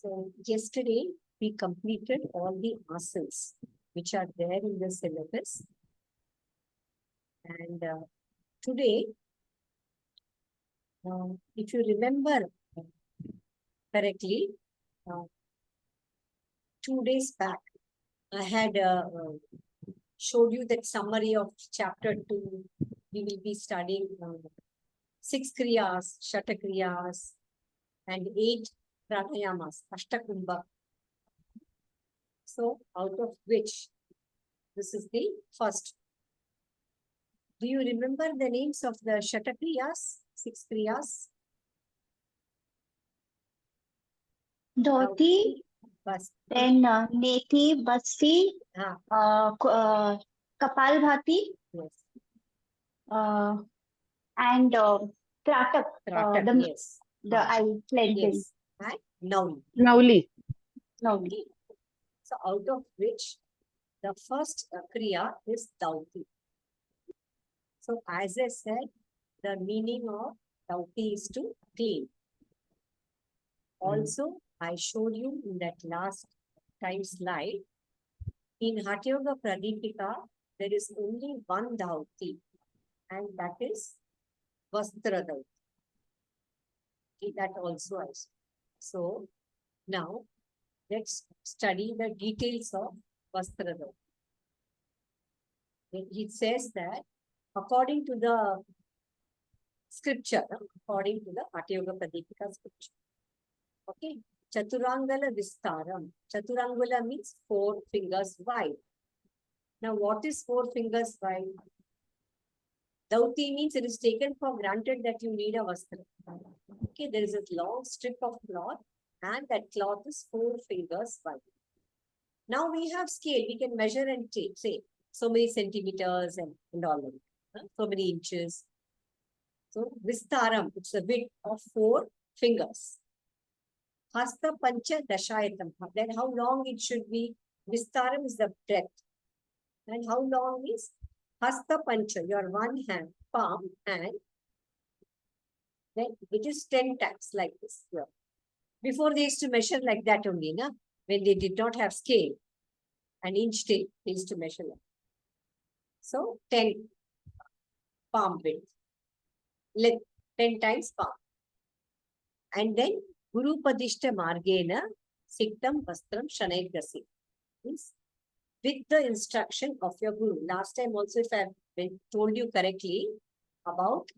So yesterday we completed all the asanas which are there in the syllabus. And today, if you remember correctly, 2 days back, I had showed you that summary of chapter 2. We will be studying 6 kriyas, shata kriyas, and 8 pranayamas, ashtakumbha. So, out of which this is the first. Do you remember the names of the shata kriyas, 6 kriyas? Dhoti, then Neti, Basti, Kapal Bhati, yes. And Tratak, yes. the eye cleansing. Yes. And Nauli. Nauli. Okay. So out of which the first kriya is Dauti. So as I said, the meaning of Dauti is to clean. Also, I showed you in that last time slide, in Hatha Yoga Pradipika, there is only one Dauti, and that is Vastra Dauti. Okay, that also I saw. So now let's study the details of Vastra Dauti. It says that according to the scripture, according to the Hatha Yoga Pradipika scripture, okay, Chaturangala Vistaram. Chaturangala means 4 fingers wide. Now, what is 4 fingers wide? Dauti means it is taken for granted that you need a vastra. Okay, there is a long strip of cloth and that cloth is 4 fingers wide. Now we have scale, we can measure and take, say, so many centimeters and all of it, so many inches. So, Vistaram, it's a width of 4 fingers. Hasta Pancha Dashayatam, then how long it should be? Vistaram is the breadth. And how long is Hasta Pancha, your one hand, palm, and then it is 10 times like this here. Before they used to measure like that only, na? When they did not have scale, an inch tape, they used to measure like. So 10 palm width, 10 times palm. And then Guru Padishta Margena Siktam Vastram Shanaidasi. Means with the instruction of your Guru. Last time also, if I have told you correctly about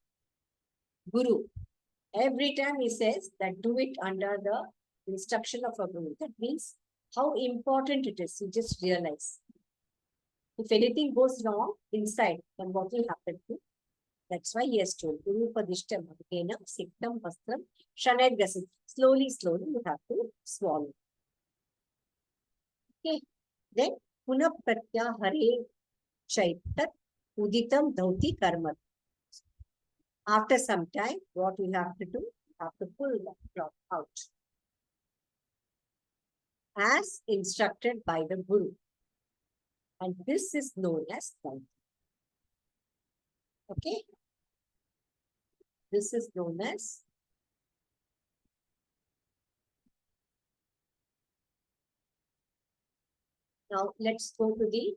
Guru, every time he says that do it under the instruction of a Guru. That means how important it is. You just realize. If anything goes wrong inside, then what will happen to? That's why he has told Guru Padishta Margena Siktam Vastram Shanaidasi. Slowly, slowly you have to swallow. Okay. Then Puna Pratya Hare Chaitat Uditam Dhauti Karma. After some time, what you have to do? You have to pull the cloth out. As instructed by the Guru. And this is known as Dhauti. Okay? This is known as now let's go to the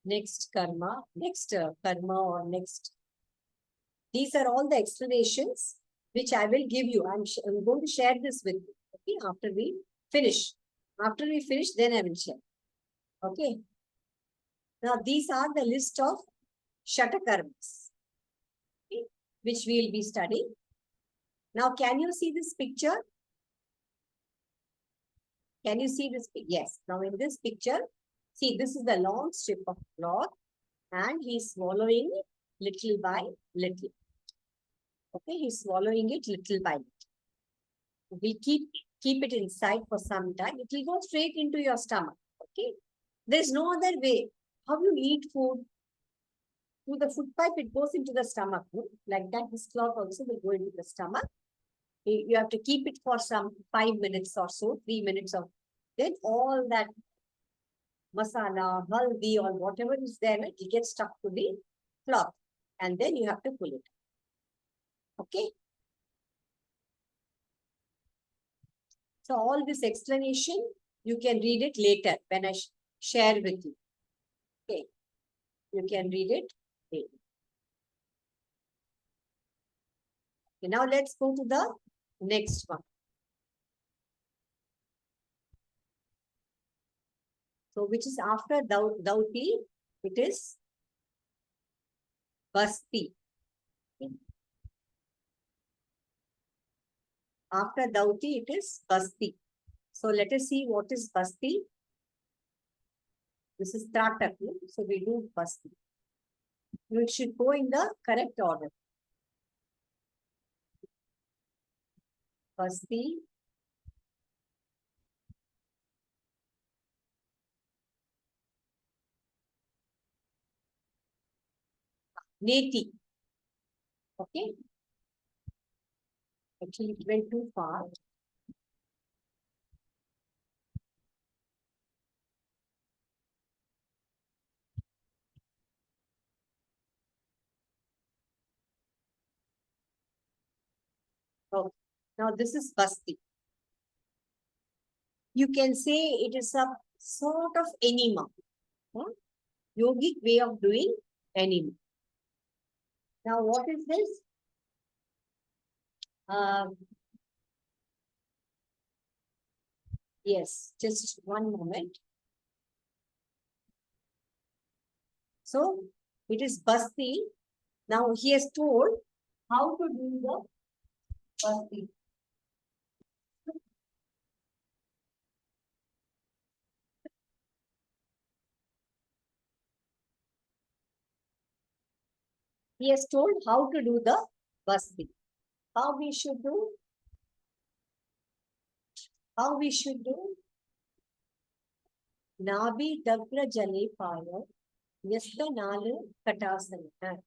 next karma, or next. These are all the explanations which I will give you. I'm going to share this with you. Okay, after we finish. After we finish, then I will share. Okay. Now these are the list of Shata karmas, okay, which we will be studying. Now, can you see this picture? Can you see this? Yes. Now, in this picture, see, this is the long strip of cloth and he's swallowing it little by little. Okay, he's swallowing it little by little. We'll keep it inside for some time. It will go straight into your stomach. Okay. There's no other way. How you eat food? Through the food pipe, it goes into the stomach. Like that, this cloth also will go into the stomach. You have to keep it for some 5 minutes or so, 3 minutes of, then all that masala, haldi or whatever is there, it gets stuck to the cloth and then you have to pull it. Okay. So all this explanation, you can read it later when I share with you. Okay. You can read it later. Okay, now let's go to the next one. So which is after Dauti, it is Basti. Okay. After Dauti, it is Basti. So let us see what is Basti. This is Tratak. So we do Basti. You should go in the correct order. Basti. Neti. Okay. Actually, it went too far. Okay. Now this is Basti. You can say it is a sort of enema. Yogic way of doing enema. Now what is this? Yes, just one moment. So it is Basti. Now he has told how to do the Basti. He has told how to do the Basti. How we should do? How we should do? Nabi Dagra Jale Paya Yasta Nalu Katasana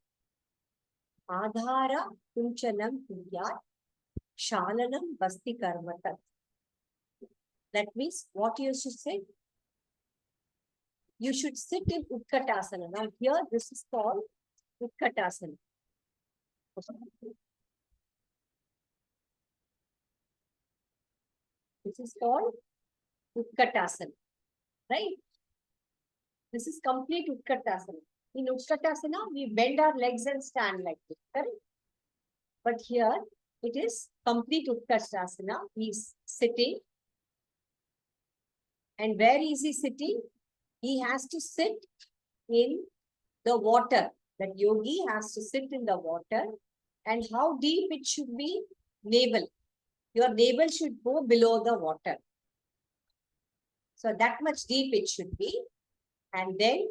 Adhara Kunchanam Kuryat Shalanam Basti Karmatat. That means what you should say? You should sit in Utkatasana. Now here this is called Utkatasana. This is called Utkatasana. Right? This is complete Utkatasana. In Utkatasana, we bend our legs and stand like this. Correct? But here it is complete Utkatasana. He is sitting. And where is he sitting? He has to sit in the water. That yogi has to sit in the water. And how deep it should be? Navel. Your navel should go below the water. So that much deep it should be. And then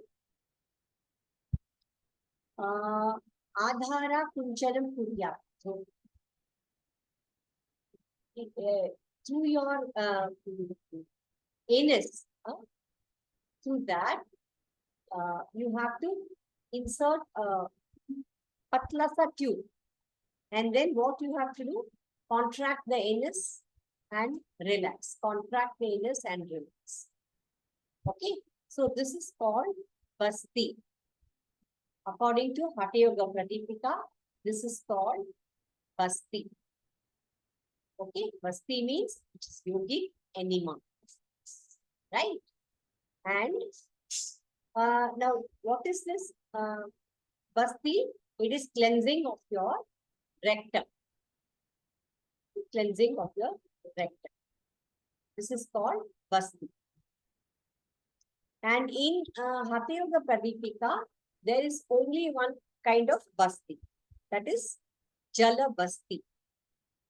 Adhara Kunchalam Kurya. So through your anus, through that, you have to insert a patlasa tube. And then what you have to do? Contract the anus and relax. Contract the anus and relax. Okay. So this is called Basti. According to Hatha Yoga Pradipika, this is called Basti. Okay. Basti means it is yogic enema. Right? And now what is this? Basti, it is cleansing of your rectum. Cleansing of your rectum. This is called Basti. And in Hatha Yoga Pradipika, there is only one kind of Basti. That is Jala Basti.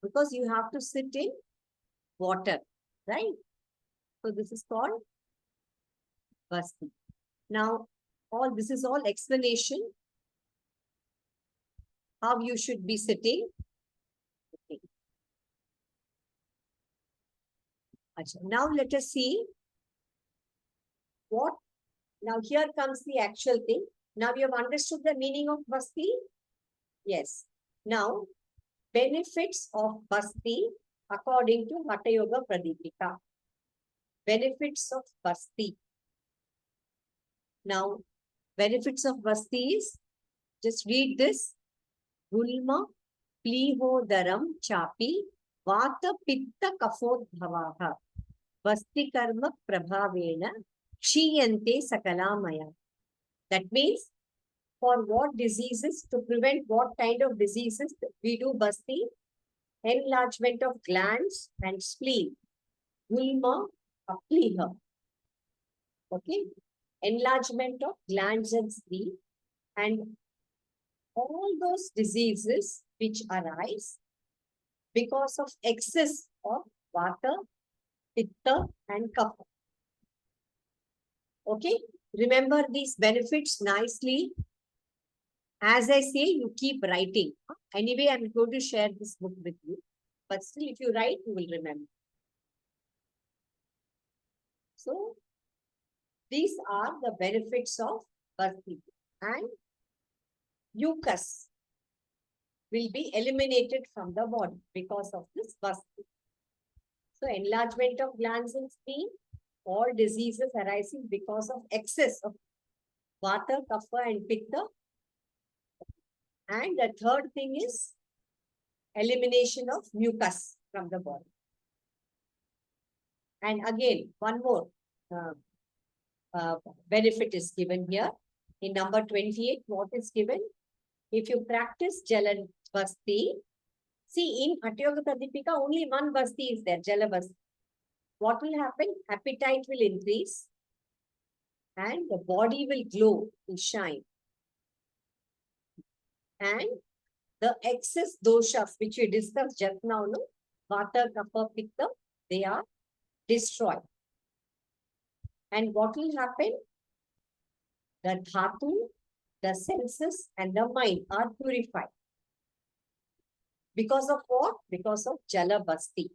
Because you have to sit in water. Right? So this is called Basti. Now, this is all explanation. How you should be sitting. Okay. Now let us see what. Now here comes the actual thing. Now you have understood the meaning of Basti? Yes. Now, benefits of Basti according to Hatha Yoga Pradipika. Benefits of Basti. Now, benefits of Basti is, just read this. Gulma Plihodaram Chapi Vata Pitta Kafodbhavaha Vasti Karma Prabhavena Kshiyante Sakalamaya. That means for what diseases, to prevent what kind of diseases, we do Basti, enlargement of glands and spleen, Gulma, Apliha. Okay, enlargement of glands and spleen, and all those diseases which arise because of excess of Vata, Pitta and Kapha. Okay, remember these benefits nicely. As I say, you keep writing. Anyway, I'm going to share this book with you. But still, if you write, you will remember. So, these are the benefits of Basti. And mucus will be eliminated from the body because of this Basti. So, enlargement of glands and spleen, all diseases arising because of excess of Vata, Kapha and Pitta. And the third thing is elimination of mucus from the body. And again, one more benefit is given here. In number 28, what is given? If you practice Jala Basti, see in Hatha Yoga Pradipika, only one Basti is there, Jala Basti. What will happen? Appetite will increase and the body will glow, will shine. And the excess doshas, which we discussed just now, no? Vata, Kapha, Pitta, they are destroyed. And what will happen? The dhatu, the senses and the mind are purified. Because of what? Because of Jala Basti.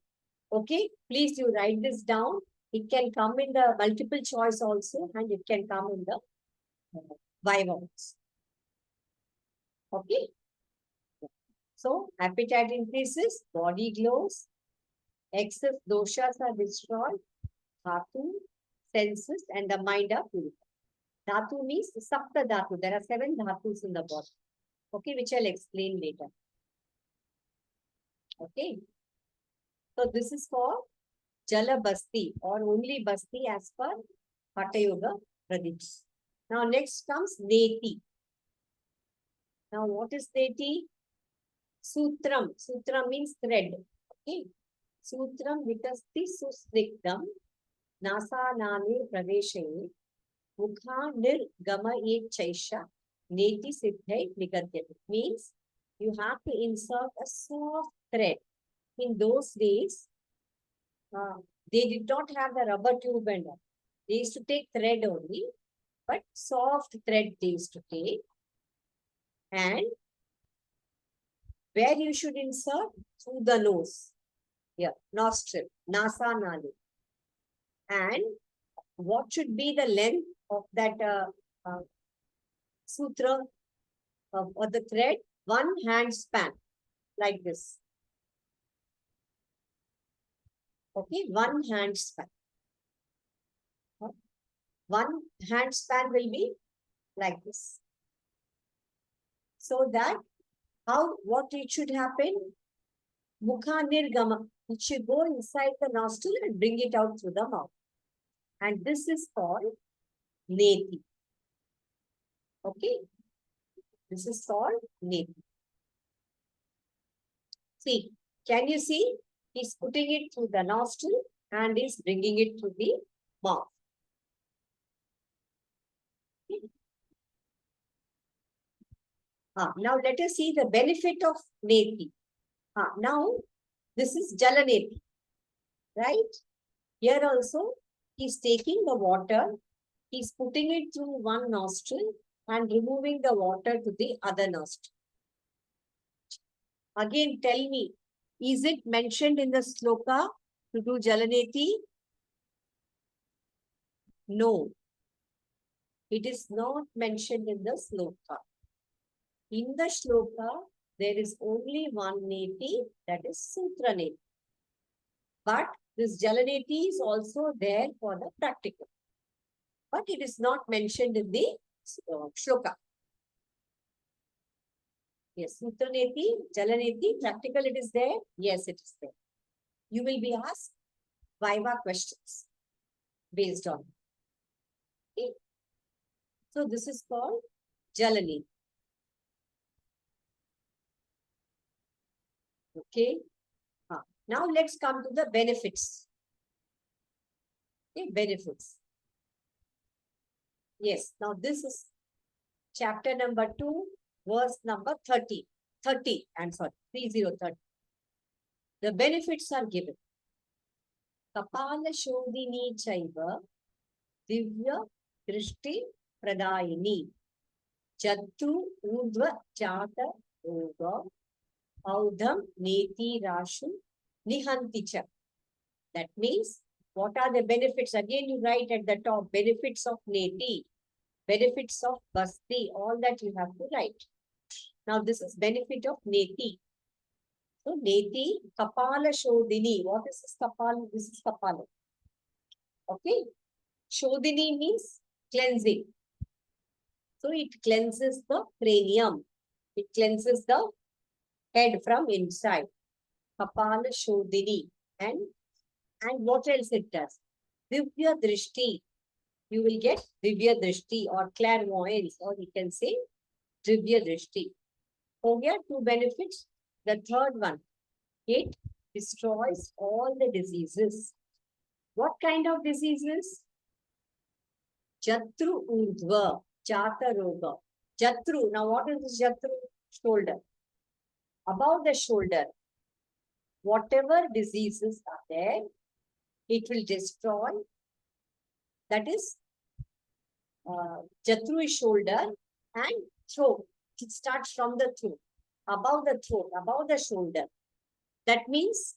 Okay, please you write this down. It can come in the multiple choice also and it can come in the Viva also. Okay. So, appetite increases, body glows, excess doshas are destroyed, dhatu, senses and the mind are purified. Dhatu means Sapta Dhatu. There are 7 dhatus in the body. Okay, which I'll explain later. Okay. So this is for Jala Basti or only Basti as per Hatha Yoga Pradipika. Now next comes Neti. Now what is Neti? Sutram. Sutram means thread. Okay. Sutram vitasti susnigdam nasanane praveshe mukha nirgama chaisha neti siddhai nigadyate. Means you have to insert a soft thread. In those days, they did not have the rubber tube and all. They used to take thread only, but soft thread they used to take. And where you should insert? Through the nose. Here, nostril, nasa nali. And what should be the length of that sutra or the thread? 1 hand span, like this. Okay, 1 hand span. 1 hand span will be like this. So that what it should happen? Mukha nirgama. It should go inside the nostril and bring it out through the mouth. And this is called Neti. Okay. This is called Neti. See, can you see? He's putting it through the nostril and is bringing it through the mouth. Okay. Now let us see the benefit of Neti. Now this is Jala Neti, right? Here also he's taking the water, he's putting it through one nostril and removing the water to the other nostril. Again, tell me, is it mentioned in the sloka to do Jala Neti? No. It is not mentioned in the sloka. In the shloka, there is only one neti, that is Sutra Neti. But this Jala Neti is also there for the practical. But it is not mentioned in the shloka. Yes, Sutra Neti, Jala Neti, practical it is there. Yes, it is there. you will be asked Viva questions based on. Okay. So this is called Jalani. Okay. Now let's come to the benefits. Okay, benefits. Yes, now this is chapter number 2, verse number 30. 30, I'm sorry, 3030. The benefits are given. Kapala Shodhini Chaiva Divya Drishti Pradayini Chatru Urdhva Jata Yoga Audham Neti Rashu Nihanticha. That means, what are the benefits? Again, you write at the top, benefits of Neti, benefits of Basti, all that you have to write. Now, this is benefit of Neti. So, Neti, Kapala Shodhini. What is this Kapala? This is Kapala. Okay. Shodhini means cleansing. So, it cleanses the cranium. It cleanses the head from inside. Kapala Shodhini. And what else it does? Divya Drishti. You will get Divya Drishti or clairvoyance, or you can say Divya Drishti. So here, 2 benefits. The third one, it destroys all the diseases. What kind of diseases? Jatru Urdhva, Jata Roga. Jatru, now what is this Jatru? Shoulder. Above the shoulder, whatever diseases are there, it will destroy. That is, Jatru is shoulder and throat. It starts from the throat, above the throat, above the shoulder. That means,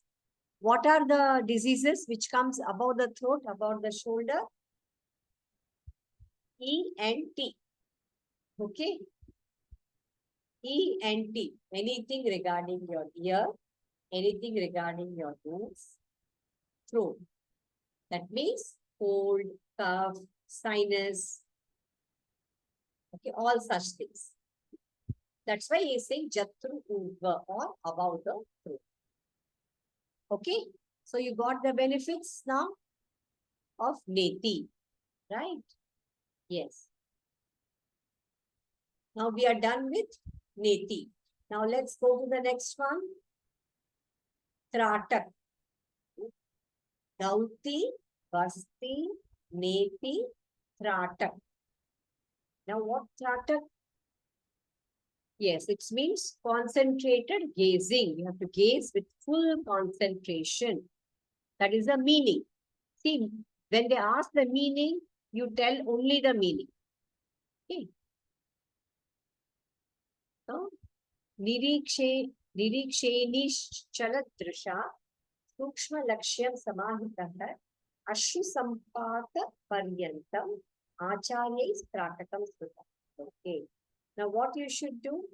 what are the diseases which comes above the throat, above the shoulder? ENT. Okay. ENT. Anything regarding your ear, anything regarding your nose, throat. That means cold, cough, sinus. Okay, all such things. That's why he is saying Jatru Urdhva, or above the throat. Okay, so you got the benefits now of Neti, right? Yes. Now we are done with Neti. Now let's go to the next one. Tratak. Dauti, Basti, Neti, Tratak. Now what Tratak? Yes, it means concentrated gazing. You have to gaze with full concentration. That is the meaning. See, when they ask the meaning, you tell only the meaning. Okay. So, Niriksheni Chaladrisha Sukshma Lakshyam Samahitah Ashru Sampata Paryantam Acharya Stratakam Sruta. Okay. Now, what you should do?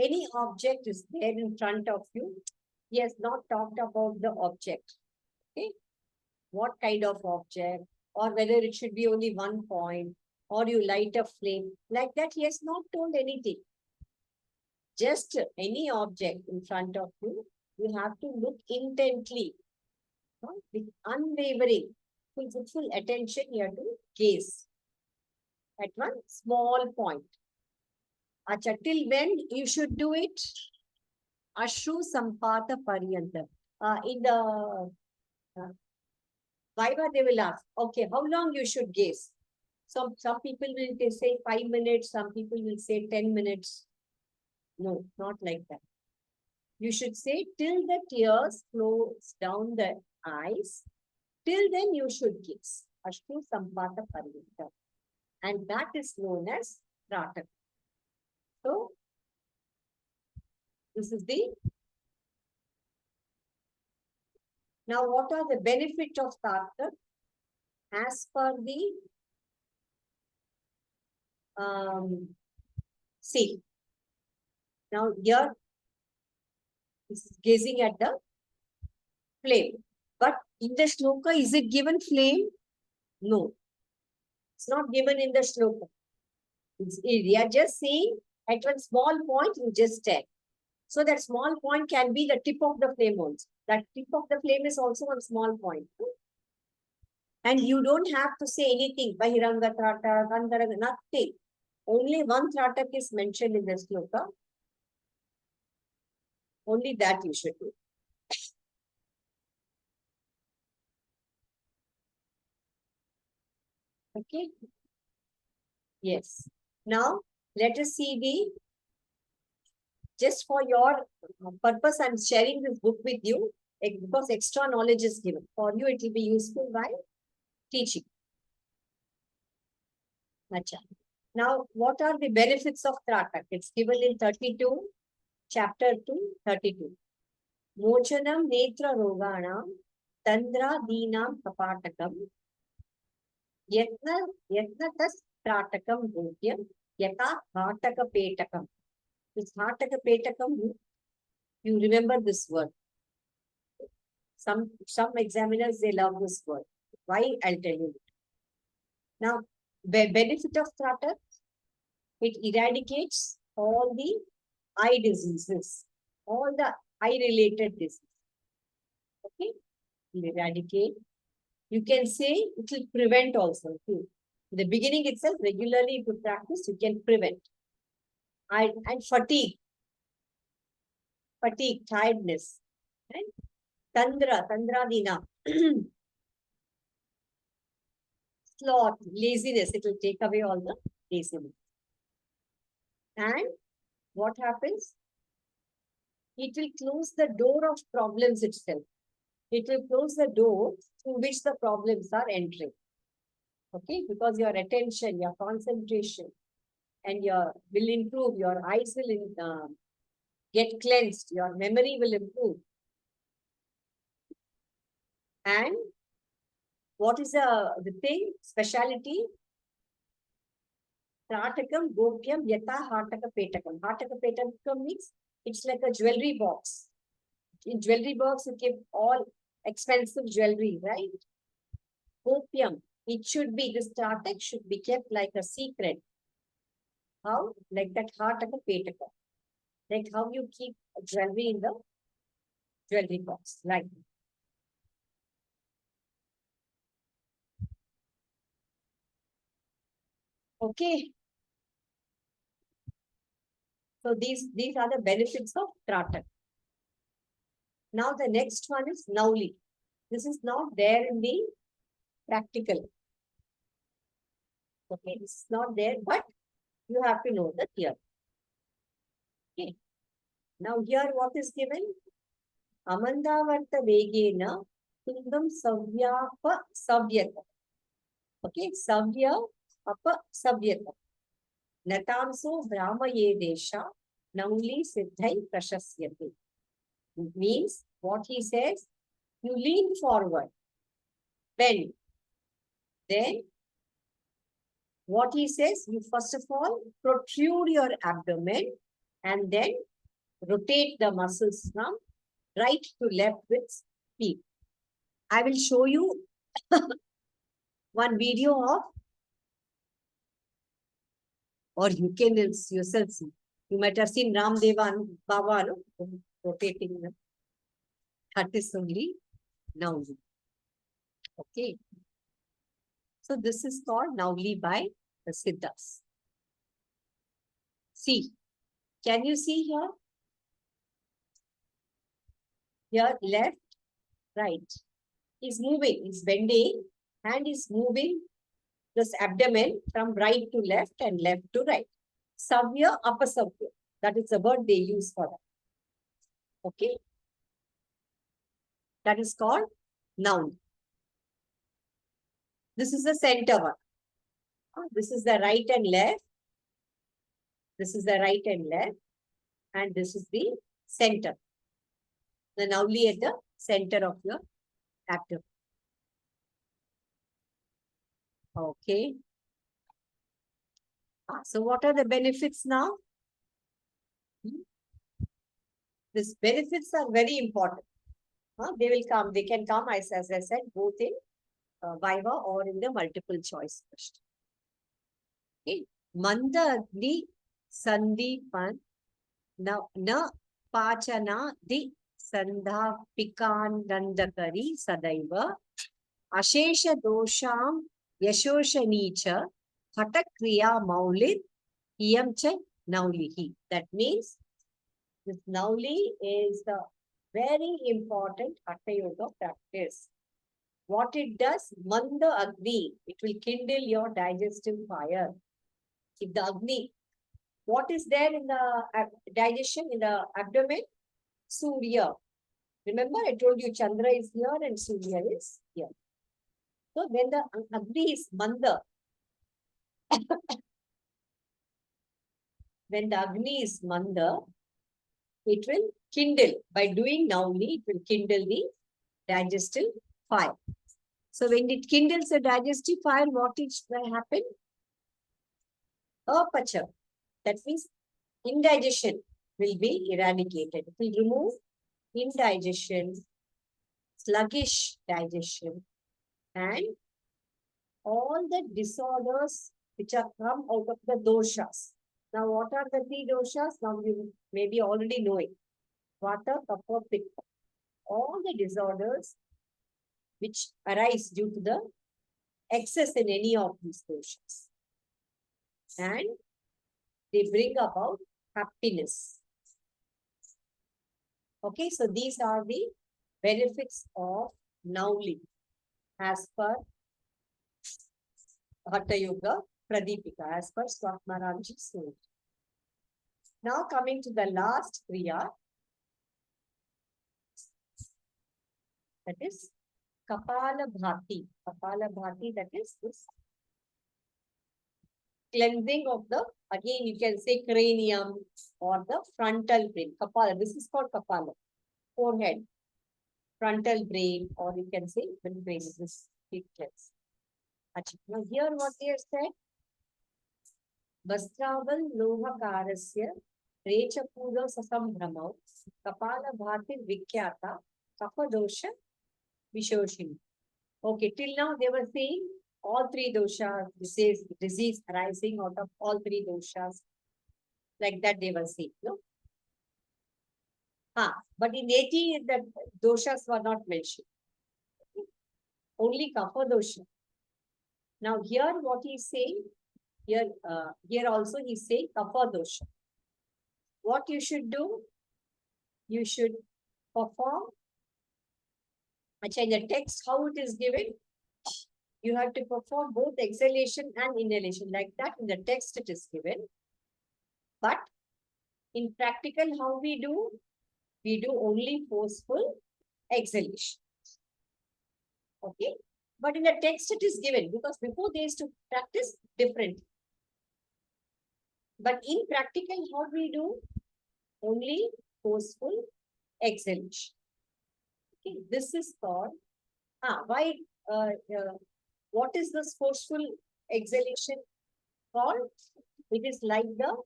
Any object is there in front of you. Yes, not talked about the object. Okay. What kind of object, or whether it should be only one point, or you light a flame. Like that, he has not told anything. Just any object in front of you, you have to look intently, with unwavering, full attention. You have to gaze at one small point. Acha, till when you should do it? Ashru Sampata Paryanta. In the Viva, they will ask, okay, how long you should gaze? Some people will say 5 minutes, some people will say 10 minutes. No, not like that. You should say till the tears flows down the eyes, till then you should gaze. Ashtu Sampata Paryanta. And that is known as Tratak. So, this is the... Now, what are the benefits of Tratak? As per the... see. Now, here, this is gazing at the flame. But in the shloka, is it given flame? No. It's not given in the shloka. We are just saying at one small point, you just tell. So that small point can be the tip of the flame also. That tip of the flame is also one small point. And you don't have to say anything. Bahiranga Trata, Gandharaga, nothing. Only one Tratak is mentioned in the sloka. Only that you should do. Okay. Yes. Now, let us see the, just for your purpose, I'm sharing this book with you because extra knowledge is given. For you, it will be useful by teaching. Acha. Now, what are the benefits of Tratak? It's given in 32, chapter 2, 32. Mochanam netra roganam, tandra dinam kapatakam, yatna tas tratakam bhotyam, yata hataka petakam. This hataka petakam, you remember this word. Some examiners, they love this word. Why? I'll tell you. Now, the benefit of Tratak, it eradicates all the eye diseases, all the eye-related diseases. Okay? Eradicate. You can say it will prevent also too. In the beginning itself, regularly if you practice, you can prevent. And fatigue, tiredness. And Tandra Dina. Sloth, laziness, it will take away all the laziness. And what happens? It will close the door of problems itself. It will close the door through which the problems are entering. Okay, because your attention, your concentration, and your will improve, your eyes will get cleansed, your memory will improve. And what is the thing, speciality? Tratakam, Gopyam, Yata, Hataka, Petakam. Hataka, Petakam means it's like a jewelry box. In jewelry box, you keep all expensive jewelry, right? Gopyam, it should be, this Tratak should be kept like a secret. How? Like that Hataka, Petaka. Like how you keep jewelry in the jewelry box, like okay. So these are the benefits of Tratak. Now the next one is Nauli. This is not there in the practical. Okay, it's not there, but you have to know that here. Okay. Now here what is given? Amandavarta Vegena Tundam Savyapa Savyata. Okay, Savya Apa Savyata. Natamso Brahmaye Desha Nauli Siddhai Prashasyati. It means what he says, you lean forward, bend. Then what he says, you first of all protrude your abdomen and then rotate the muscles from right to left with speed. I will show you one video of, or you can yourself see. You might have seen Ramdevan Baba rotating. That is only Nauli. Okay. So this is called Nauli by the Siddhas. See, can you see here? Here, left, right. He's moving, he's bending, and he's moving this abdomen from right to left and left to right. Savya, apasavya. That is the word they use for that. Okay. That is called noun. This is the center one. This is the right and left. This is the right and left. And this is the center. The Nauli at the center of your abdomen. Okay. So what are the benefits now? These benefits are very important. They will come. They can come, as I said, both in Viva or in the multiple choice question. Okay. Manda Agni Sandipan na Pachana Di Sandha Pikan Dandakari Sadaiva Ashesha Dosham Yashoshanicha Hatha Kriya Maulid Iyamcha Naulihi. That means this Nauli is the very important Hatha Yoga practice. What it does, Manda Agni, it will kindle your digestive fire. If the Agni, what is there in the digestion, in the abdomen? Surya. Remember, I told you Chandra is here and Surya is here. So when the Agni is Manda, when the Agni is Manda, it will kindle. By doing Nauli, it will kindle the digestive fire. So when it kindles the digestive fire, what is going to happen? Apacha. That means indigestion will be eradicated. It will remove indigestion, sluggish digestion, and all the disorders which are come out of the doshas. Now, what are the three doshas? Now, you maybe already know it. Vata, Kapha, Pitta. All the disorders which arise due to the excess in any of these doshas. And they bring about happiness. Okay, so these are the benefits of Nauli as per Hatha Yoga Pradipika, as per Swatmaranji Sutra. Now coming to the last Kriya, that is Kapala Bhati. Kapala Bhati, that is this cleansing of the, again you can say cranium or the frontal brain. Kapala, this is called Kapala, forehead, frontal brain, or you can say brain, this big cleanse. Now here what they have said, Vastraval Lohakarasya Rechapuda Sasambramau Kapala Bhati Vikyata Kapadosha Vishoshini. Okay, till now they were saying all three doshas, disease arising out of all three doshas. Like that they were saying, no? But in 80, the doshas were not mentioned. Only Kapha dosha. Now here what he is saying, here also he is saying Kapha dosha. What you should do? You should perform. In the text, how it is given, you have to perform both exhalation and inhalation. Like that, in the text it is given. But in practical, how we do? We do only forceful exhalation. Okay? But in the text it is given, because before they used to practice different. But in practical, how we do? Only forceful exhalation. Okay, this is called, what is this forceful exhalation called? It is like the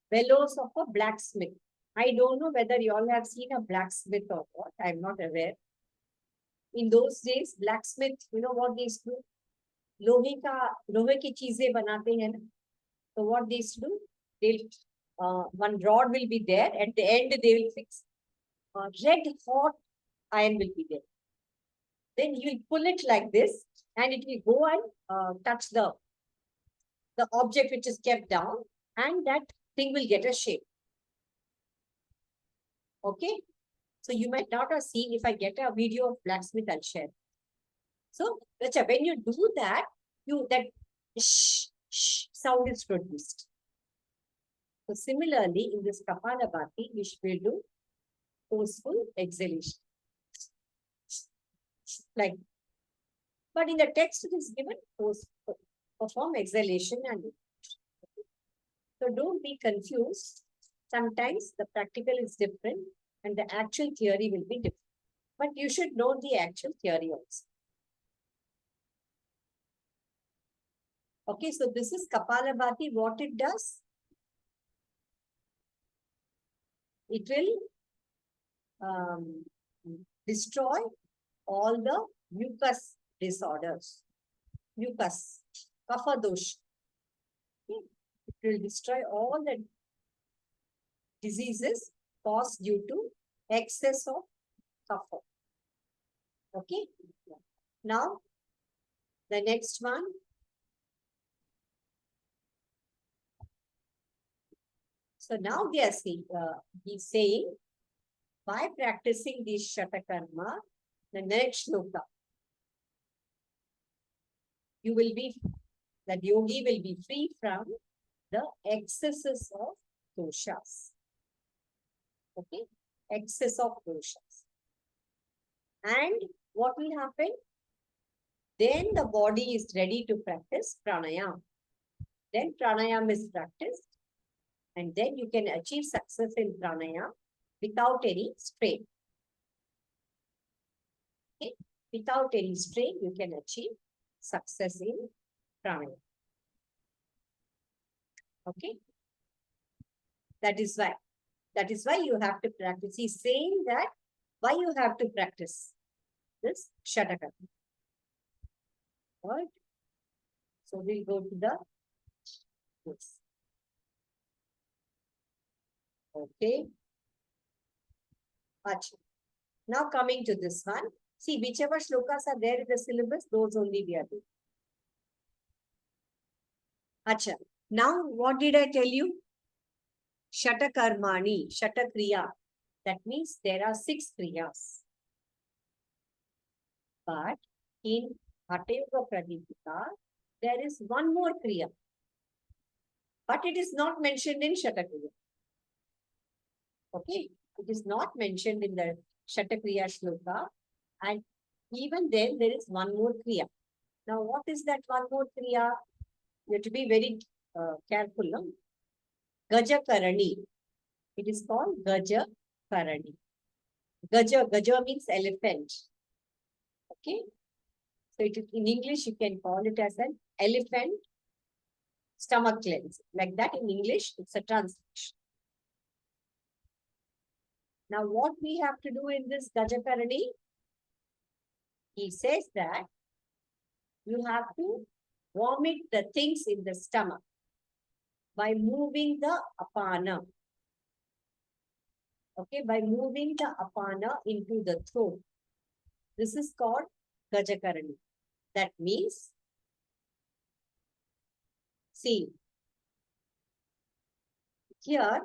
bellows of a blacksmith. I don't know whether you all have seen a blacksmith or what. I am not aware. In those days, blacksmith, you know what they used to do? लोहे की चीजें बनाते हैं ना. So what they used to do? They'll one rod will be there. At the end, they will fix red hot iron will be there. Then you will pull it like this, and it will go and touch the object which is kept down, and that thing will get a shape. Okay, so you might not have seen. If I get a video of blacksmith, I'll share. So when you do that, that shh sound is produced. So similarly, in this Kapalabhati, we will do forceful exhalation. Like, but in the text it is given perform exhalation and. So don't be confused. Sometimes the practical is different and the actual theory will be different. But you should know the actual theory also. Okay, so this is Kapalabhati. What it does? It will destroy all the mucus disorders. Mucus, Kapha dosha. Okay. It will destroy all the diseases caused due to excess of kapha. Okay. Now, the next one. So now they are saying, he's saying, by practicing this Shatakarma, the next shloka, you will be, that yogi will be free from the excesses of doshas. Okay, excess of doshas. And what will happen? Then the body is ready to practice pranayama. Then pranayama is practiced, and then you can achieve success in pranayama without any strain. Okay? Without any strain, you can achieve success in pranayama. Okay? That is why you have to practice. He's saying that why you have to practice this Shatakarma. Right? So we'll go to the this. Okay. Achha. Now coming to this one. See, whichever shlokas are there in the syllabus, those only we are doing. Achha. Now, what did I tell you? Shatakarmani, Shatakriya. That means there are 6 kriyas. But in Hatha Yoga Pradipika, there is one more kriya. But it is not mentioned in Shatakriya. Okay? It is not mentioned in the Shatakriya shloka. And even then, there is one more kriya. Now, what is that one more kriya? You have to be very careful. No? Gajakarani. It is called Gajakarani. Gaja means elephant. Okay? So it is, in English, you can call it as an elephant stomach cleanse. Like that in English, it's a translation. Now, what we have to do in this Gajakarani? He says that you have to vomit the things in the stomach by moving the apana. Okay, by moving the apana into the throat. This is called Gajakarani. That means, see, here,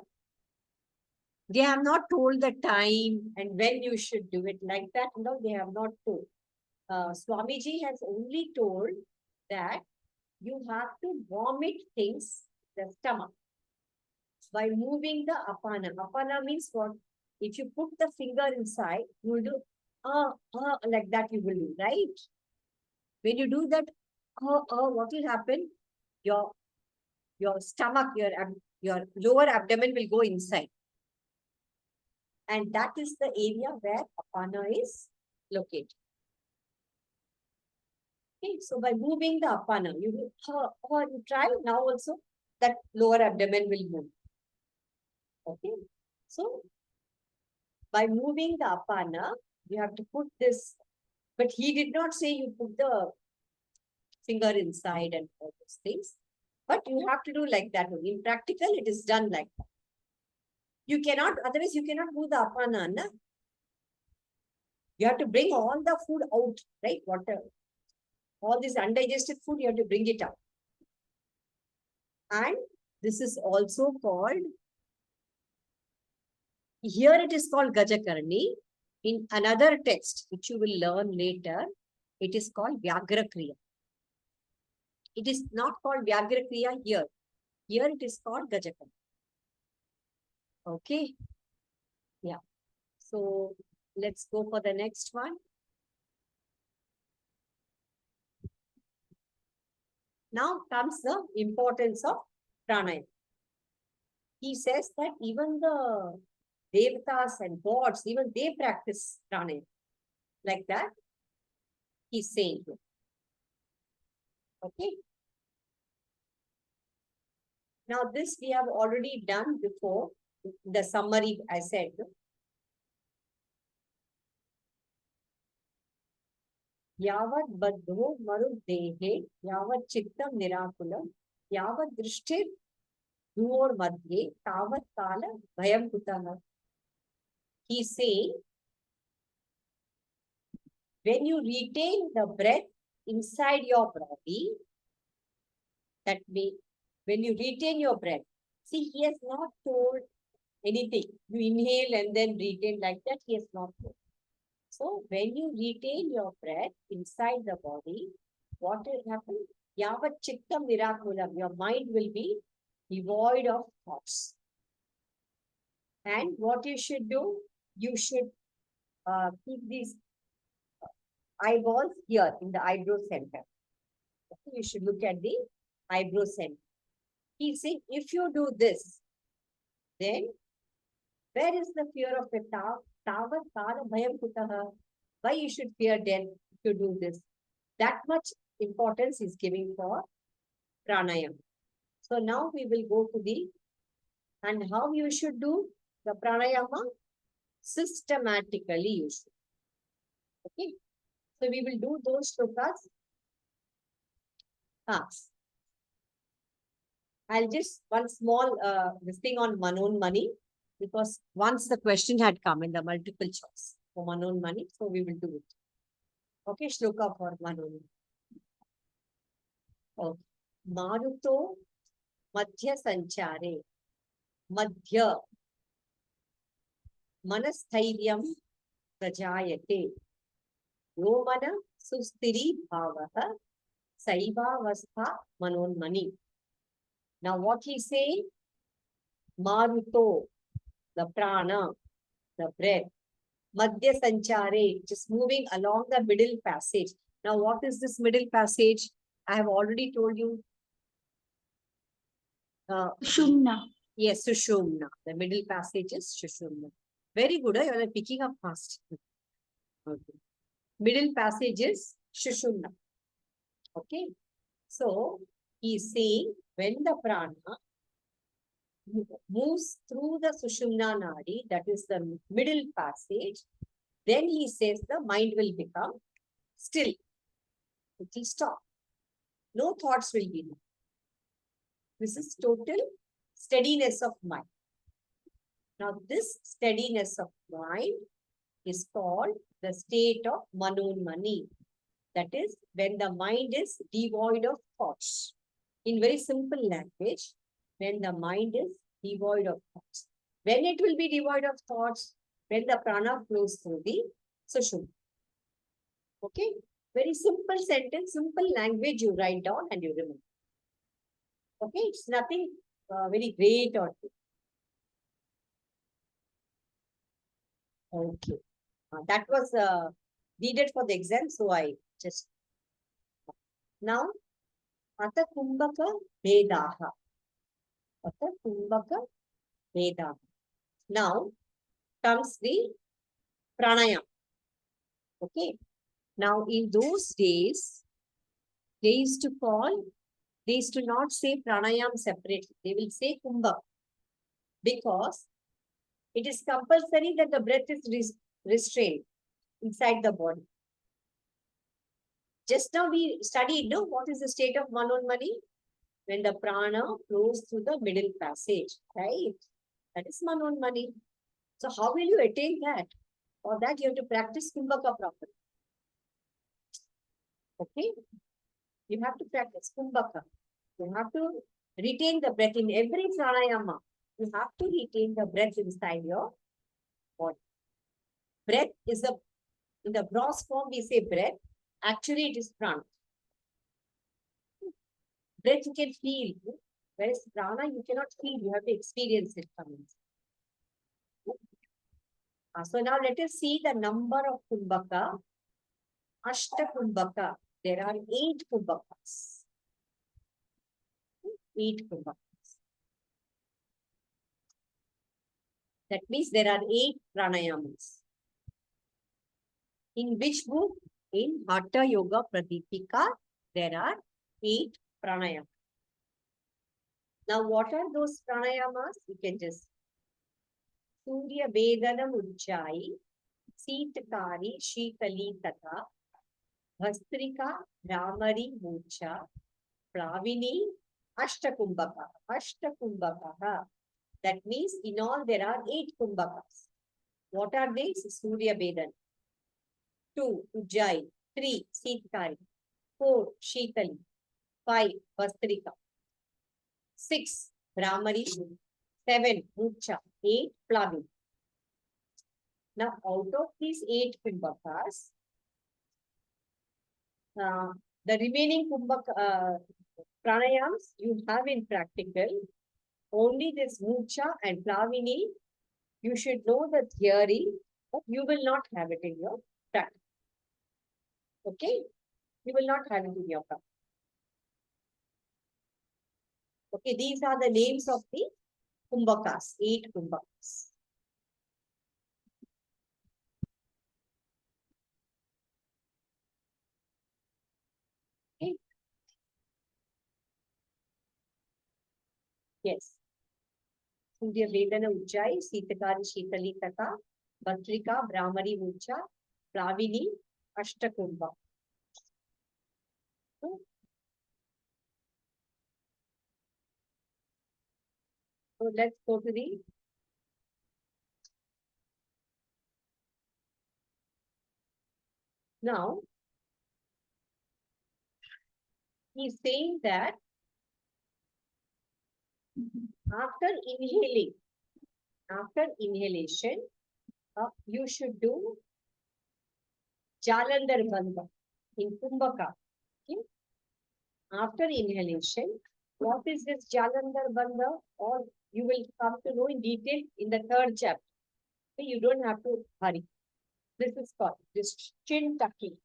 they have not told the time and when you should do it like that. No, they have not told. Swamiji has only told that you have to vomit things in the stomach by moving the apana. Apana means what? If you put the finger inside, you will do like that you will do, right? When you do that, what will happen? Your stomach, your lower abdomen will go inside. And that is the area where apana is located. Okay, so by moving the apana, you try now also that lower abdomen will move. Okay, so by moving the apana, you have to put this, but he did not say you put the finger inside and all those things, but you have to do like that. In practical, it is done like that. You cannot, otherwise you cannot move the apana. Na? You have to bring all the food out, right? Water. All this undigested food, you have to bring it out. And this is also called, here it is called Gajakarani. In another text, which you will learn later, it is called Vyagra Kriya. It is not called Vyagra Kriya here. Here it is called Gajakarani. Okay. Yeah. So let's go for the next one. Now comes the importance of pranayama. He says that even the devatas and gods, even they practice pranayama. Like that, he's saying here. Okay. Now this we have already done before. The summary I said. Yavat baddho maruddehe, yavat chittam nirakulam, yavat drishtir dhuor madhye, tavat kala bhayam kutaha. He's saying, when you retain the breath inside your body, that means when you retain your breath, see, he has not told anything. You inhale and then retain like that, he has not told. So, when you retain your breath inside the body, what will happen? Yavat chittam virakulam, your mind will be devoid of thoughts. And what you should do? You should keep these eyeballs here in the eyebrow center. Okay, you should look at the eyebrow center. He's saying, if you do this, then where is the fear of the tavat kala bhayam kutaha? Why you should fear death to do this? That much importance is giving for pranayama. So now we will go to the, and how you should do the pranayama? Systematically you should. Okay. So we will do those shlokas. I'll just one small this thing on Manon money, because once the question had come in the multiple choice for Manon money, so we will do it. Okay, shloka for Manon. Okay. Maruto madhya sanchare madhya manasthairyam prajayate yomana sustiri bhavaha saivavastha manonmani. Now what he's saying? Maruto, the prana, the breath. Madhya sanchare, just moving along the middle passage. Now what is this middle passage? I have already told you. Sushumna. Yes, Sushumna. The middle passage is Sushumna. Very good. You are picking up fast. Okay. Middle passage is Sushumna. Okay. So, he is saying when the prana moves through the Sushumna Nadi, that is the middle passage, then he says the mind will become still. It will stop. No thoughts will be there. This is total steadiness of mind. Now, this steadiness of mind is called the state of manonmani. That is, when the mind is devoid of thoughts. In very simple language, when the mind is devoid of thoughts. When it will be devoid of thoughts? When the prana flows through the sushumna. Okay? Very simple sentence, simple language you write down and you remember. Okay? It's nothing very great or okay. That was needed for the exam, so I just. Now, Hatha Kumbhaka Vedaha. Hatha Kumbhaka Vedaha. Now comes the pranayama. Okay. Now, in those days, they used to not say pranayama separately. They will say Kumbhaka, because it is compulsory that the breath is restrained inside the body. Just now we studied, no, what is the state of manonmani? When the prana flows through the middle passage, right? That is manonmani. So how will you attain that? For that you have to practice Kumbhaka properly. Okay? You have to practice Kumbhaka. You have to retain the breath in every pranayama. You have to retain the breath inside your body. Breath is in the gross form we say breath. Actually it is prana. Breath you can feel. Whereas prana you cannot feel. You have to experience it. So now let us see the number of Kumbhaka. Ashta Kumbhaka. There are 8 Kumbhakas. 8 Kumbhakas. That means there are 8 pranayamas. In which book? In Hatha Yoga Pradipika, there are 8 pranayamas. Now, what are those pranayamas? You can just Surya Vedanam Ujjayi, Seetakari, Shikali Tata, Bhastrika, Ramari Mucha, Pravini, Ashtakumbhaka. That means in all there are 8 kumbhakas. What are these? Surya Vedan. 2. Ujjayi. 3. Sitkari. 4. Shitali. 5. Vastrika. 6. Brahmari. 7. Mucha. 8. Plavin. Now, out of these 8 Kumbhakas, the remaining pranayams you have in practical, only this Mucha and Plavini, you should know the theory, but you will not have it in your practice. Okay? You will not have it in your practice. Okay, these are the names of the Kumbhakas, 8 Kumbhakas. Okay. Yes. Surya Vedana Ujjayi, Sitakari Shitali Taka, Bhatrika, Brahmari Mucha, Plavini, Ashtakumbha. So let's go to the now. He's saying that after inhalation, you should do Jalandhar Bandha in Kumbhaka. Okay? After inhalation, what is this Jalandhar Bandha? Or you will come to know in detail in the 3rd chapter. Okay? You don't have to hurry. This is called this chin tucking.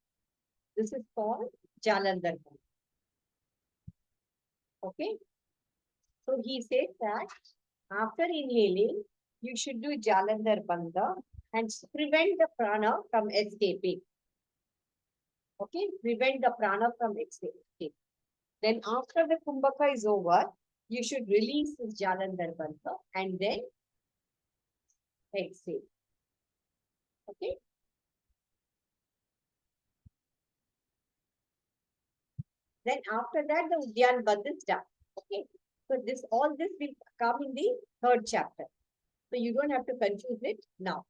This is called Jalandhar Bandha. Okay? So he says that after inhaling, you should do Jalandhar Bandha and prevent the prana from escaping. Okay? Prevent the prana from escaping. Then after the Kumbhaka is over, you should release this Jalandhar Bandha and then exhale. Okay? Then after that, the Udyan Bandha is done. Okay? So all this will come in the 3rd chapter. So you don't have to confuse it now.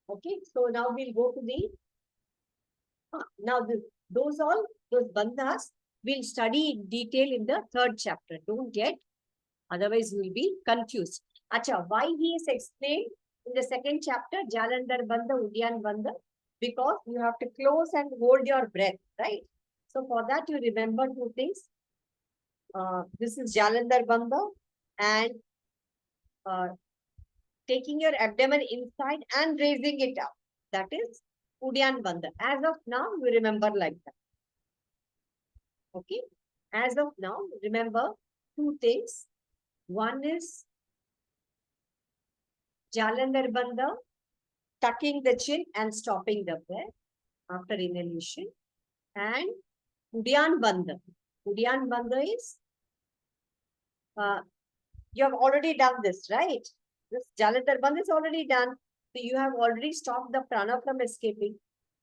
Okay? So now we'll go to the now those bandhas we'll study in detail in the 3rd chapter. Don't get, otherwise you will be confused. Acha, why he is explained in the 2nd chapter, Jalandhar Bandha, Udyan Bandha? Because you have to close and hold your breath, right? So for that you remember 2 things. This is Jalandhar Bandha and taking your abdomen inside and raising it up. That is Udyan Bandha. As of now, you remember like that. Okay. As of now, remember 2 things. One is Jalandhar Bandha, tucking the chin and stopping the breath after inhalation. And Udyan Bandha. Udyan Bandha is, you have already done this, right? This Jalandhar Bandha is already done. So you have already stopped the prana from escaping.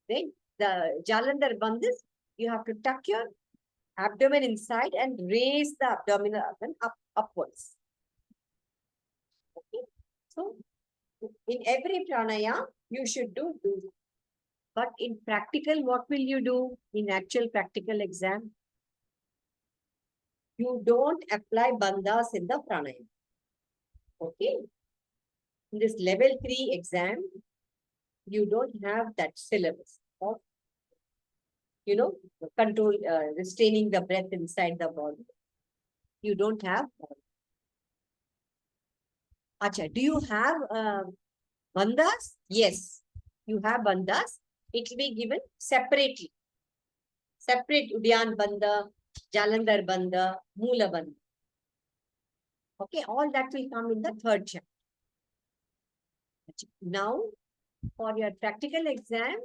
Then the Jalandhar Bandha is, you have to tuck your abdomen inside and raise the abdominal organ upwards. Okay. So in every pranayama, you should do this. But in practical, what will you do in actual practical exam? You don't apply bandhas in the pranayama. Okay. In this level 3 exam, you don't have that syllabus of, control, restraining the breath inside the body. You don't have. Acha, do you have bandhas? Yes, you have bandhas. It will be given separately. Separate Udyan Bandha, Jalandhar Bandha, Moola Bandha. Okay, all that will come in the 3rd chapter. Now, for your practical exam,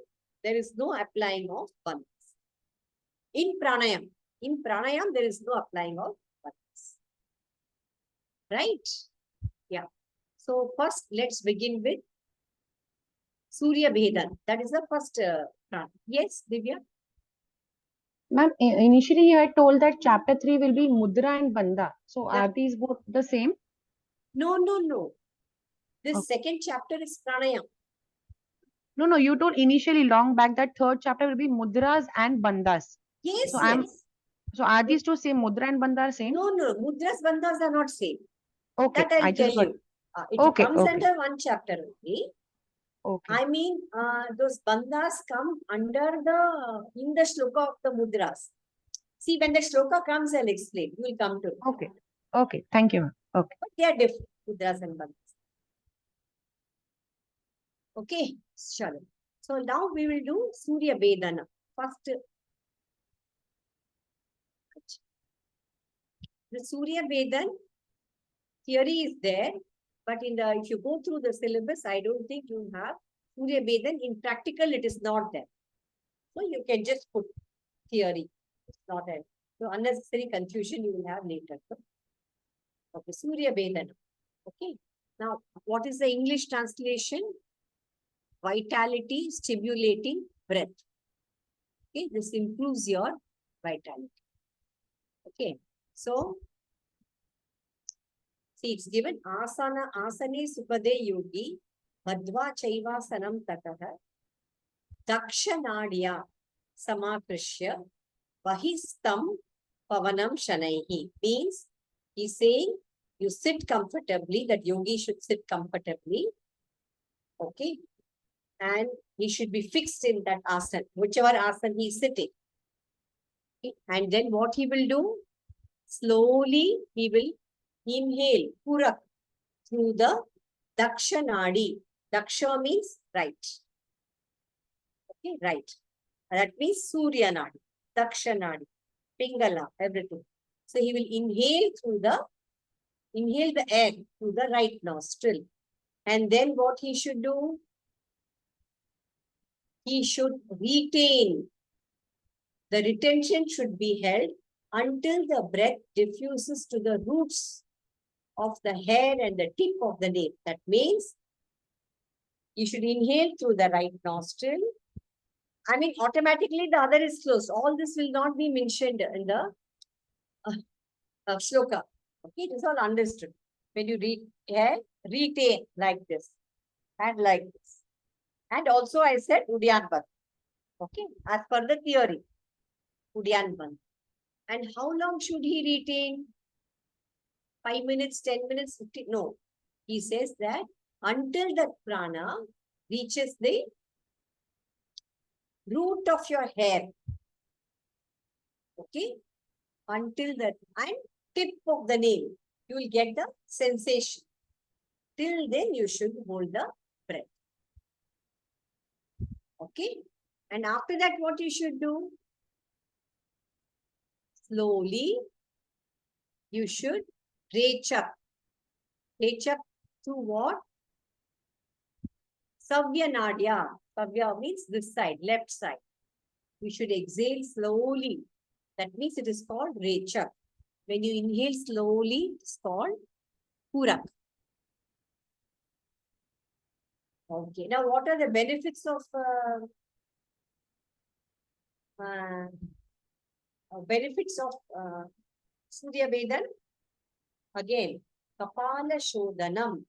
there is no applying of bandhas. In pranayam, there is no applying of bandhas. Right? Yeah. So first, let's begin with Surya Vedan. That is the first pranayam. Yes, Divya? Ma'am, initially you had told that chapter 3 will be Mudra and Bandha. So are these both the same? No. This second chapter is pranayam. No, you told initially long back that third chapter will be mudras and bandhas. Yes, So yes. so are these two same? Mudra and bandha are same? No, mudras, bandhas are not same. Okay, That I'll I tell just got. you. It Okay, comes okay, under one chapter only. okay. I mean, those bandhas come in the shloka of the mudras. See, when the shloka comes, I'll explain. You will come to it. Okay, okay. Thank you, ma'am. Okay. But they are different, mudras and bandhas. Okay, sure. So now we will do Surya Vedana. First, the Surya Vedan theory is there, but if you go through the syllabus, I don't think you have Surya Vedan. In practical, it is not there. So you can just put theory. It's not there. So unnecessary confusion you will have later. Okay, Surya Vedana. Okay. Now, what is the English translation? Vitality stimulating breath. Okay, this improves your vitality. Okay, so see, it's given asane supade yogi madhva chaivasanam tataha dakshanadya samakrishya vahistam pavanam shanaihi. Means he's saying you sit comfortably, that yogi should sit comfortably. Okay, and he should be fixed in that asana, whichever asana he is sitting. Okay. And then what he will do? Slowly he will inhale purak through the dakshanadi. Daksha means right. Okay, right. That means Surya Nadi, Dakshanadi, Pingala, everything. So he will inhale the air through the right nostril. And then what he should do? He should retain. The retention should be held until the breath diffuses to the roots of the hair and the tip of the nape. That means you should inhale through the right nostril. I mean, automatically the other is closed. All this will not be mentioned in the shloka. Okay, it is all understood. When you retain like this and like this. And also I said Udyan Bandh. Okay, as per the theory, Udyan Bandh. And how long should he retain? 5 minutes, 10 minutes, 15? No. He says that until that prana reaches the root of your hair. Okay? Until that, and tip of the nail, you will get the sensation. Till then, you should hold the breath. Okay? And after that, what you should do? Slowly, you should reach up. Reach up to what? Savya Nadya. Savya means this side, left side. You should exhale slowly. That means it is called Recha. When you inhale slowly, it's called Purak. Okay. Now, what are the benefits of Surya Vedan? Again, Kapala Shodhanam.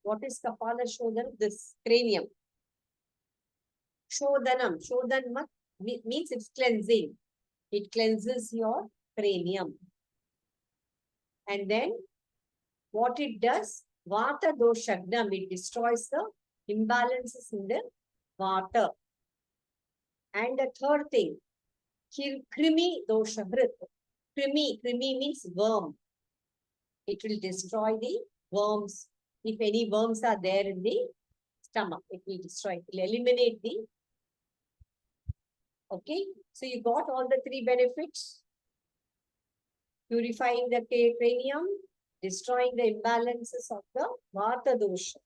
What is Kapala Shodhanam? This cranium. Shodhanam. Shodhanam means it's cleansing. It cleanses your cranium. And then what it does? Vata doshagnam. It destroys the imbalances in the vata. And the third thing, krimi doshahrit. Krimi means worm. It will destroy the worms. If any worms are there in the stomach, it will destroy. It will eliminate the. Okay. So you got all the three benefits. Purifying the cranium, destroying the imbalances of the vata dosha,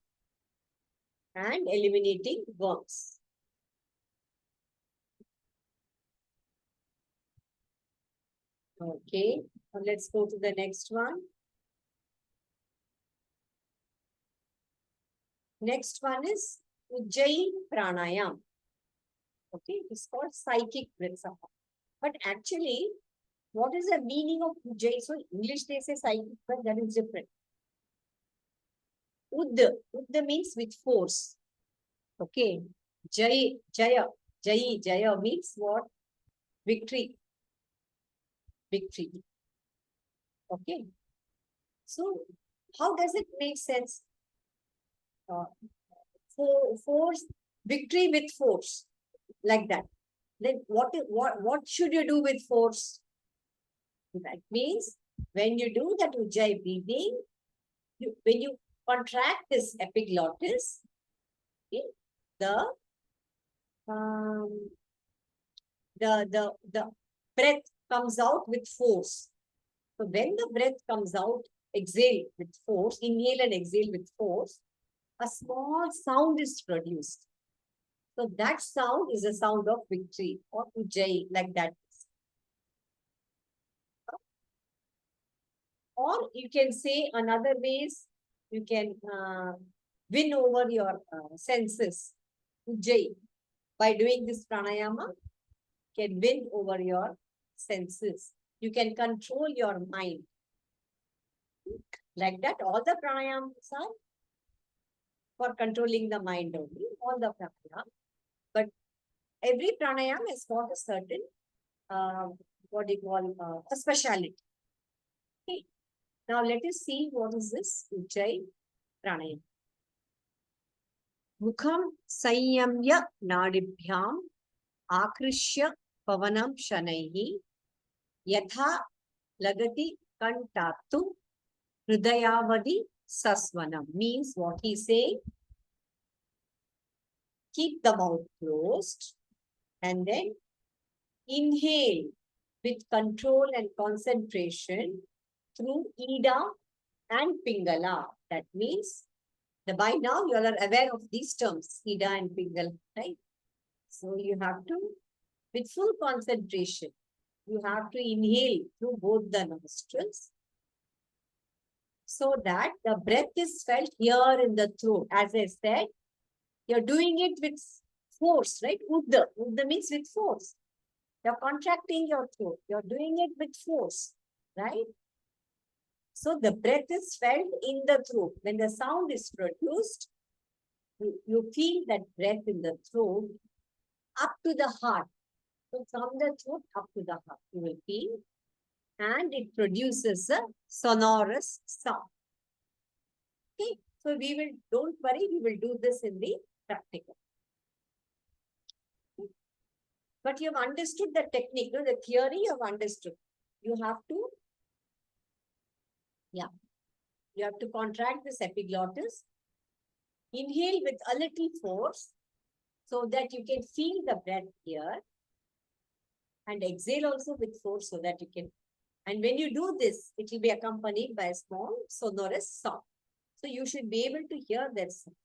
and eliminating worms. Okay, now let's go to the next one. Next one is Ujjayi Pranayam. Okay, it's called psychic breath. But actually, what is the meaning of Ujjayi? So English they say psychic breath, that is different. Udda means with force. Okay. Jaya means what? Victory. Victory. Okay. So, how does it make sense? Force, victory with force, like that. Then what should you do with force? That means when you do that Ujjayi breathing, when you contract this epiglottis, okay, the breath comes out with force. So when the breath comes out, exhale with force, inhale and exhale with force, a small sound is produced. So that sound is a sound of victory or Ujjayi, like that. Or you can say another ways, you can win over your senses, Ujjayi. By doing this pranayama, you can win over your senses. You can control your mind. Like that, all the pranayamas are for controlling the mind only, all the pranayama. But every pranayama has got a certain, what do you call, a speciality. Okay. Now let us see what is this Ujjayi pranayama. Mukham Sanyamya Nadibhyam Akrishya Pavanam Shanaihi Yatha Lagati Kantatu Hridayavadi Sasvanam. Means what he say? Keep the mouth closed and then inhale with control and concentration through Ida and Pingala. That means by now you all are aware of these terms, Ida and Pingala, right? So you have to, with full concentration, you have to inhale through both the nostrils so that the breath is felt here in the throat. As I said, you're doing it with force, right? Udda. Udda means with force. You're contracting your throat. You're doing it with force, right? So the breath is felt in the throat. When the sound is produced, you feel that breath in the throat up to the heart. So from the throat up to the heart, you will feel. And it produces a sonorous sound. Okay. So we will, don't worry, we will do this in the practical. But you have understood the technique, no? The theory you have understood. You have to, you have to contract this epiglottis, inhale with a little force so that you can feel the breath here, and exhale also with force so that you can, and when you do this, it will be accompanied by a small sonorous sound. So you should be able to hear that sound.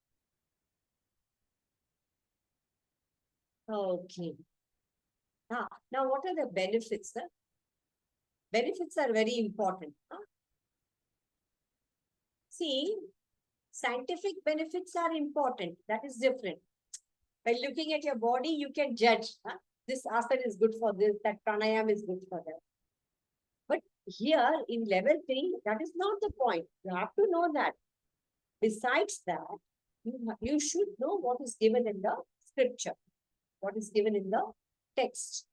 Okay. Now what are the benefits? Huh? Benefits are very important. Huh? See, scientific benefits are important. That is different. By looking at your body, you can judge. Huh? This asana is good for this, that pranayama is good for that. But here in level 3, that is not the point. You have to know that. Besides that, you should know what is given in the scripture, what is given in the text.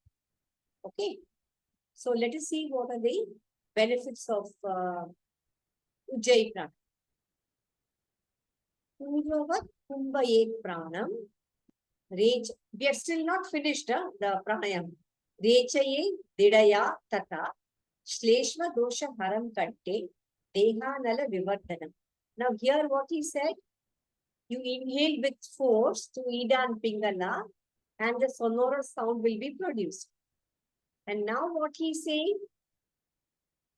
Okay. So let us see what are the benefits of Ujjayi Pranam. Pujavat Kumbhaye Pranam. We are still not finished the pranayam. Rechaye Didaya Tata Shleshva Dosha Haram Katte Dehanala Vivardhanam. Now here what he said, you inhale with force to Ida and Pingala and the sonorous sound will be produced. And now what he saying,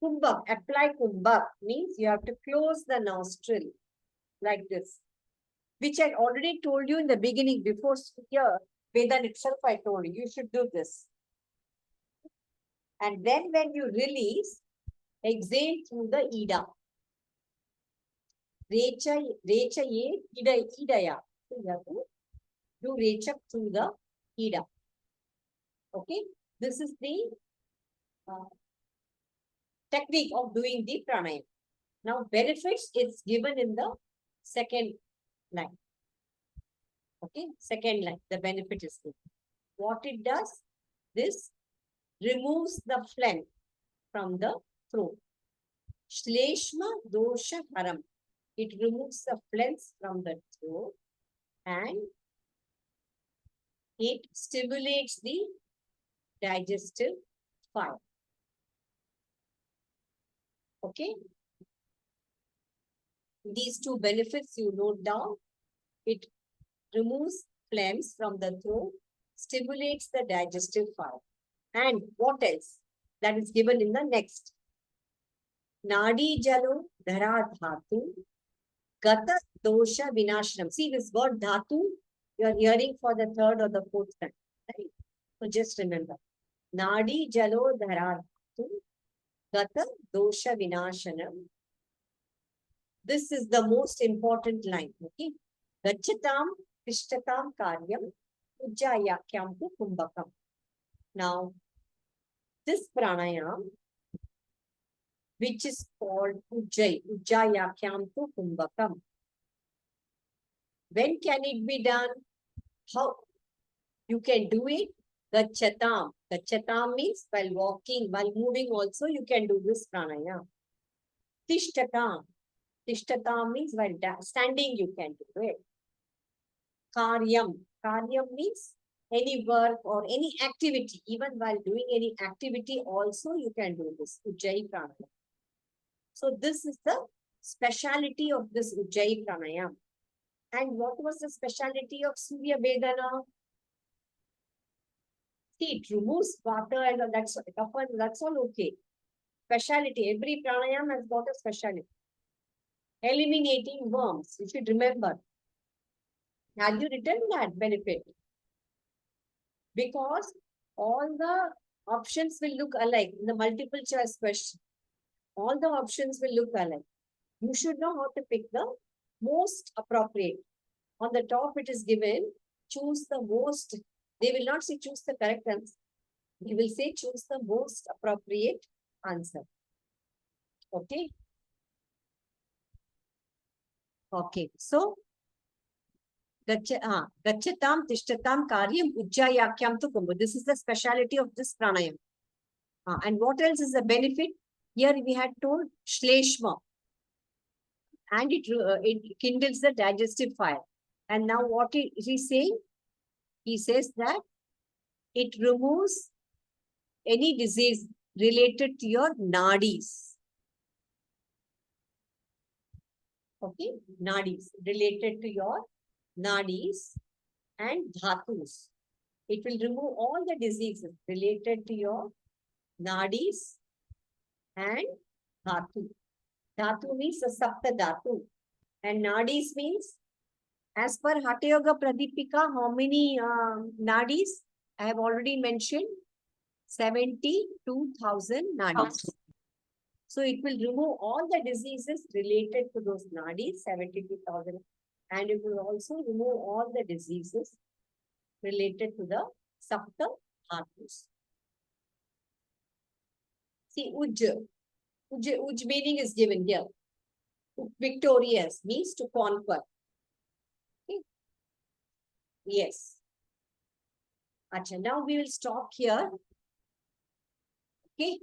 Kumbhak, apply Kumbhak means you have to close the nostril like this, which I already told you in the beginning before here, Vedan itself I told you, you should do this. And then when you release, exhale through the Ida. Rechaye Idaya. So you have to do reach up through the Ida. Okay. This is the technique of doing the pranayama. Now benefits is given in the second line. Okay, second line, the benefit is good. What it does, this removes the phlegm from the throat. Shleshma dosha haram. It removes the phlegm from the throat and it stimulates the digestive fire. Okay. These two benefits you note down. It removes phlegms from the throat, stimulates the digestive fire. And what else? That is given in the next. Nadi jalo dhara dhatu gata dosha vinashanam. See this word dhatu, you are hearing for the third or the fourth time. Right? So just remember. Nadi jalo dhara dhatu gata dosha vinashanam. This is the most important line. Okay. Gachatam Krishtatam Karyam Ujjayakyam tu Kumbhakam. Now, this pranayam, which is called Ujjayakyam tu Kumbhakam. When can it be done? How? You can do it. Gachatam. Gachatam means while walking, while moving also you can do this pranayam. Tishtatam. Tishtatam means while standing you can do it. Karyam. Karyam means any work or any activity. Even while doing any activity also you can do this. Ujjayi pranayam. So this is the speciality of this Ujjayi pranayam. And what was the speciality of Surya Vedana? See, it removes water and that's all okay. Speciality. Every pranayam has got a speciality. Eliminating worms. You should remember. Have you written that benefit? Because all the options will look alike in the multiple choice question. All the options will look alike. You should know how to pick the most appropriate. On the top it is given, choose the most. They will not say choose the correct answer. They will say choose the most appropriate answer. Okay. Okay. So, Gachatam Tishtatam Karyam Ujjayakyam tu Kumbha. This is the speciality of this pranayam. And what else is the benefit? Here we had told Shleshma. And it kindles the digestive fire. And now what is he saying? He says that it removes any disease related to your nadis. Okay, nadis related to your nadis and dhatus. It will remove all the diseases related to your nadis and dhatu. Dhatu means the sapta dhatu. And nadis means, as per Hatha Yoga Pradipika, how many nadis? I have already mentioned 72,000 nadis. So it will remove all the diseases related to those nadis, 72,000. And it will also remove all the diseases related to the sapta dhatus. See, Uj meaning is given here. Victorious means to conquer. Okay. Yes. Acha, now we will stop here. Okay.